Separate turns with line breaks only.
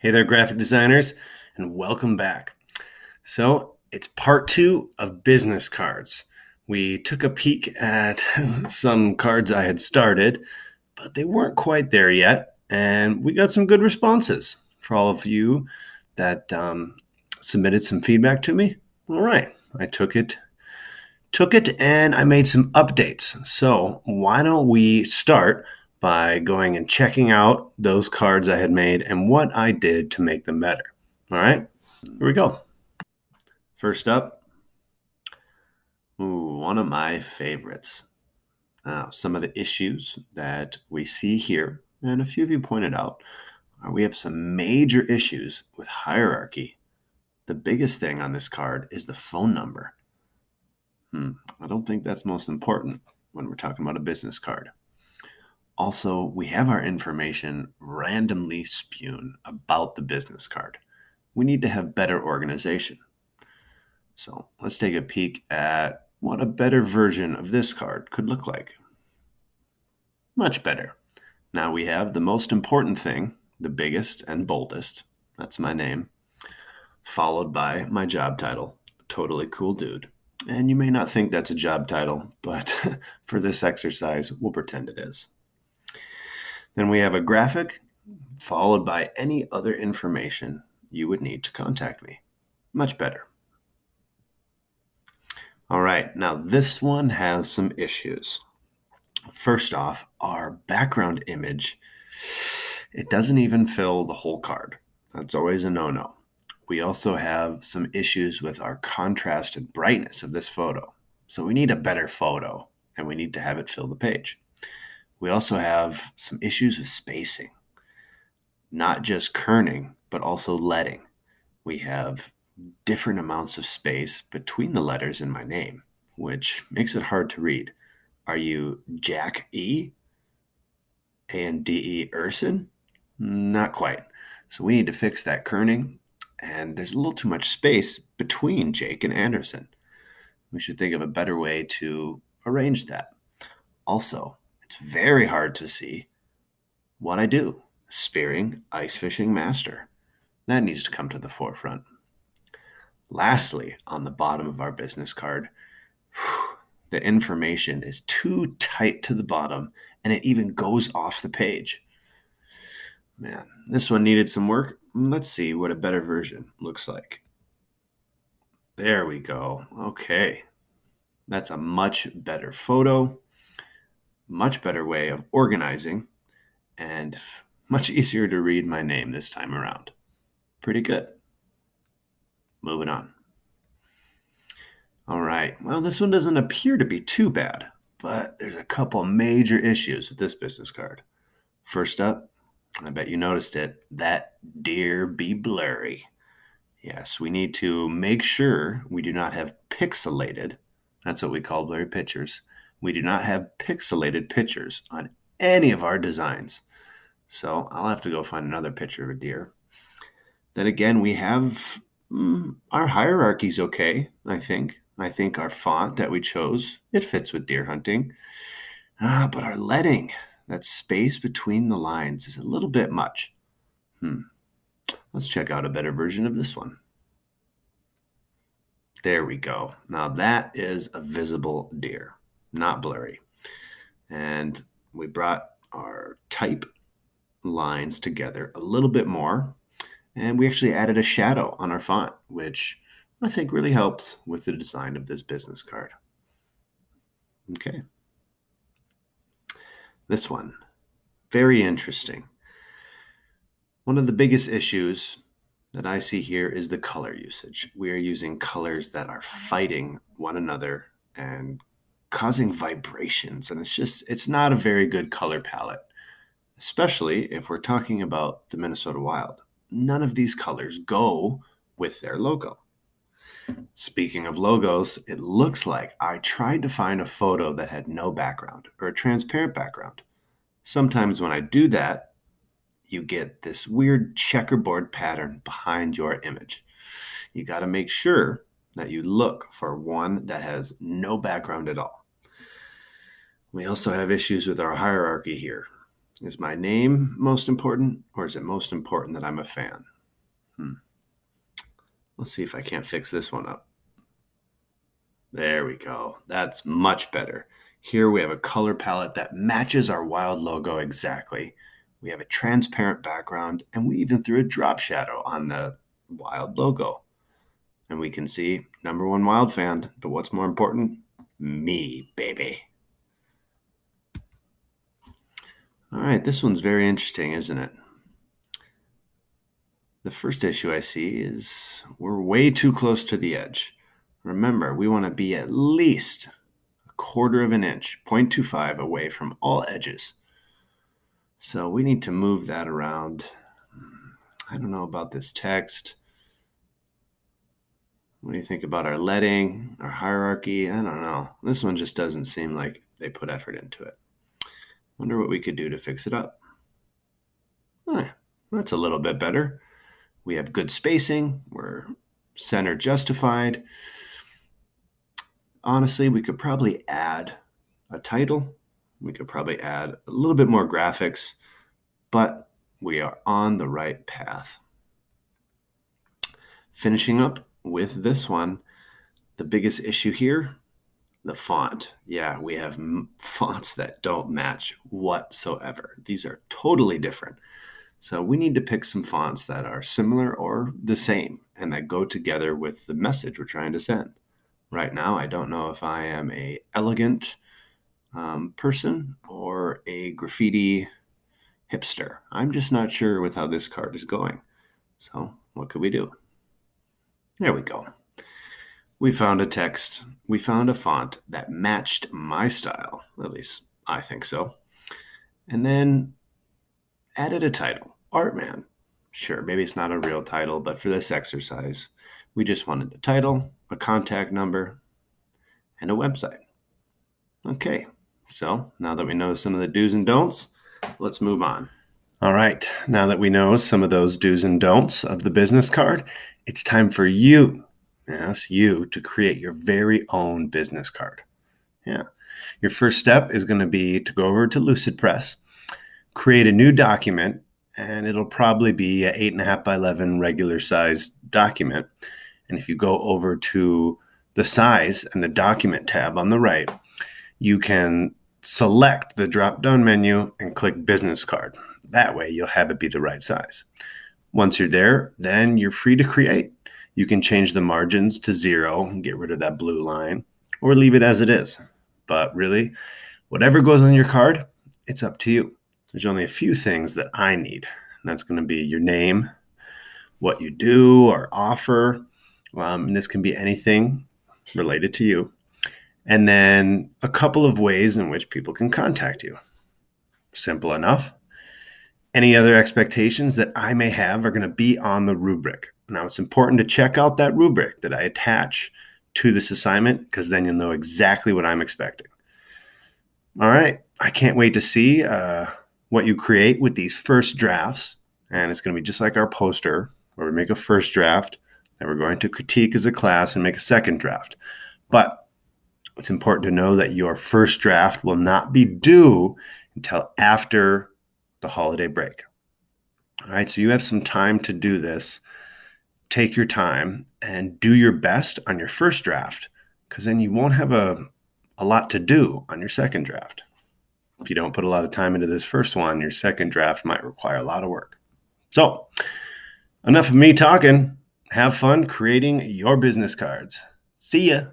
Hey there, graphic designers, and welcome back. So, it's part two of business cards. We took a peek at some cards I had started, but they weren't quite there yet, and we got some good responses for all of you that submitted some feedback to me. All right, I took it and I made some updates. So, why don't we start by going and checking out those cards I had made and what I did to make them better. All right, here we go. First up, one of my favorites. Some of the issues that we see here, and a few of you pointed out, we have some major issues with hierarchy. The biggest thing on this card is the phone number. I don't think that's most important when we're talking about a business card. Also, we have our information randomly spewed about the business card. We need to have better organization. So let's take a peek at what a better version of this card could look like. Much better. Now we have the most important thing, the biggest and boldest. That's my name. Followed by my job title, Totally Cool Dude. And you may not think that's a job title, but for this exercise, we'll pretend it is. Then we have a graphic, followed by any other information you would need to contact me. Much better. All right, now this one has some issues. First off, our background image, it doesn't even fill the whole card. That's always a no-no. We also have some issues with our contrast and brightness of this photo. So we need a better photo, and we need to have it fill the page. We also have some issues with spacing, not just kerning, but also leading. We have different amounts of space between the letters in my name, which makes it hard to read. Are you Jack E? And D.E. Urson? Not quite. So we need to fix that kerning, and there's a little too much space between Jake and Anderson. We should think of a better way to arrange that. Also, it's very hard to see what I do. Spearing ice fishing master. That needs to come to the forefront. Lastly, on the bottom of our business card, the information is too tight to the bottom and it even goes off the page. Man, this one needed some work. Let's see what a better version looks like. There we go. Okay. That's a much better photo, much better way of organizing, and much easier to read my name this time around. Pretty good. Moving on. All right. Well, this one doesn't appear to be too bad, but there's a couple major issues with this business card. First up, I bet you noticed it, that deer be blurry. Yes, we need to make sure we do not have pixelated, that's what we call blurry pictures. We do not have pixelated pictures on any of our designs. So I'll have to go find another picture of a deer. Then again, we have our hierarchy's okay, I think. I think our font that we chose, it fits with deer hunting. But our leading, that space between the lines is a little bit much. Let's check out a better version of this one. There we go. Now that is a visible deer, not blurry. And we brought our type lines together a little bit more. And we actually added a shadow on our font, which I think really helps with the design of this business card. Okay. This one, very interesting. One of the biggest issues that I see here is the color usage. We are using colors that are fighting one another and causing vibrations. And it's not a very good color palette, especially if we're talking about the Minnesota Wild. None of these colors go with their logo. Speaking of logos, it looks like I tried to find a photo that had no background or a transparent background. Sometimes when I do that, you get this weird checkerboard pattern behind your image. You got to make sure that you look for one that has no background at all. We also have issues with our hierarchy here. Is my name most important, or is it most important that I'm a fan? Let's see if I can't fix this one up. There we go. That's much better. Here we have a color palette that matches our wild logo exactly. We have a transparent background, and we even threw a drop shadow on the wild logo. And we can see #1 wild fan, but what's more important? Me, baby. All right, this one's very interesting, isn't it? The first issue I see is we're way too close to the edge. Remember, we want to be at least 1/4 of an inch, 0.25 away from all edges. So we need to move that around. I don't know about this text. What do you think about our leading, our hierarchy? I don't know. This one just doesn't seem like they put effort into it. Wonder what we could do to fix it up. That's a little bit better. We have good spacing. We're center justified. Honestly, we could probably add a title. We could probably add a little bit more graphics, but we are on the right path. Finishing up with this one, the biggest issue here, the font. Yeah, we have fonts that don't match whatsoever. These are totally different. So we need to pick some fonts that are similar or the same and that go together with the message we're trying to send. Right now, I don't know if I am a elegant person or a graffiti hipster. I'm just not sure with how this card is going. So what could we do? There we go. We found a text. We found a font that matched my style. At least I think so. And then added a title, Artman. Sure, maybe it's not a real title, but for this exercise, we just wanted the title, a contact number, and a website. Okay, so now that we know some of the do's and don'ts, let's move on. All right, now that we know some of those do's and don'ts of the business card, it's time for you, yes, you, to create your very own business card. Yeah, your first step is going to be to go over to LucidPress, create a new document, and it'll probably be an 8.5 by 11 regular size document. And if you go over to the size and the document tab on the right, you can select the drop-down menu and click business card. That way you'll have it be the right size. Once you're there, then you're free to create. You can change the margins to 0 and get rid of that blue line, or leave it as it is. But really, whatever goes on your card, it's up to you. There's only a few things that I need, and that's going to be your name, what you do or offer. And this can be anything related to you. And then a couple of ways in which people can contact you. Simple enough. Any other expectations that I may have are going to be on the rubric. Now, it's important to check out that rubric that I attach to this assignment, because then you'll know exactly what I'm expecting. All right. I can't wait to see what you create with these first drafts. And it's going to be just like our poster, where we make a first draft that we're going to critique as a class and make a second draft. But it's important to know that your first draft will not be due until after the holiday break. All right, so you have some time to do this. Take your time and do your best on your first draft, because then you won't have a lot to do on your second draft. If you don't put a lot of time into this first one, your second draft might require a lot of work. So, enough of me talking. Have fun creating your business cards. See ya.